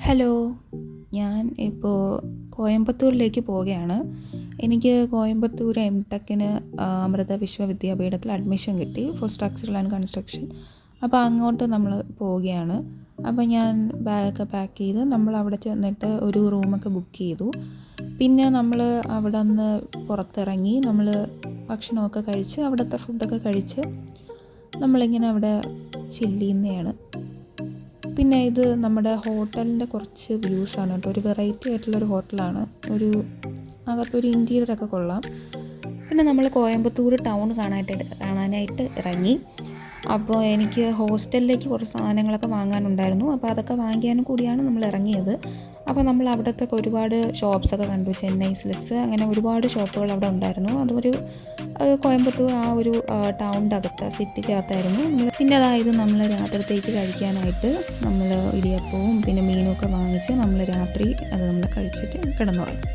Hello, ഞാൻ ഇപ്പോൾ കോയമ്പത്തൂരിലേക്ക് പോവുകയാണ്. എനിക്ക് കോയമ്പത്തൂർ എം.ടെക്കിന് അമൃത വിശ്വവിദ്യാപീഠത്തിൽ അഡ്മിഷൻ കിട്ടി ഫോർ സ്ട്രക്ചറൽ ആൻഡ് കൺസ്ട്രക്ഷൻ. അപ്പോൾ അങ്ങോട്ട് നമ്മൾ പോവുകയാണ്. അപ്പോൾ ഞാൻ ബാഗൊക്കെ പാക്ക് ചെയ്ത് നമ്മൾ അവിടെ ചെന്നിട്ട് ഒരു റൂമൊക്കെ ബുക്ക് ചെയ്തു. പിന്നെ നമ്മൾ അവിടെ നിന്ന് പുറത്തിറങ്ങി നമ്മൾ ഭക്ഷണമൊക്കെ കഴിച്ച് അവിടുത്തെ ഫുഡൊക്കെ കഴിച്ച് നമ്മളിങ്ങനെ അവിടെ ചില്ല് ചെയ്യുന്നതാണ്. പിന്നെ ഇത് നമ്മുടെ ഹോട്ടലിൻ്റെ കുറച്ച് വ്യൂസാണ് കേട്ടോ. ഒരു വെറൈറ്റി ആയിട്ടുള്ളൊരു ഹോട്ടലാണ്. അകത്തൊരു ഇൻറ്റീരിയറൊക്കെ കൊള്ളാം. പിന്നെ നമ്മൾ കോയമ്പത്തൂർ ടൗൺ കാണാനായിട്ട് ഇറങ്ങി. അപ്പോൾ എനിക്ക് ഹോസ്റ്റലിലേക്ക് കുറച്ച് സാധനങ്ങളൊക്കെ വാങ്ങാനുണ്ടായിരുന്നു. അപ്പോൾ അതൊക്കെ വാങ്ങിക്കാനും കൂടിയാണ് നമ്മൾ ഇറങ്ങിയത്. അപ്പോൾ നമ്മൾ അവിടുത്തെ ഒരുപാട് ഷോപ്സൊക്കെ കണ്ടു. ചെന്നൈ സിൽക്സ്, അങ്ങനെ ഒരുപാട് ഷോപ്പുകൾ അവിടെ ഉണ്ടായിരുന്നു. അതൊരു കോയമ്പത്തൂർ ആ ഒരു ടൗണിൻ്റെ അകത്ത്, സിറ്റിക്കകത്തായിരുന്നു. പിന്നെ അതായത് നമ്മൾ രാത്രിത്തേക്ക് കഴിക്കാനായിട്ട് നമ്മൾ ഇടിയപ്പവും പിന്നെ മീനും ഒക്കെ വാങ്ങിച്ച് നമ്മൾ രാത്രി അത് നമ്മൾ കഴിച്ചിട്ട് കിടന്നുറങ്ങി.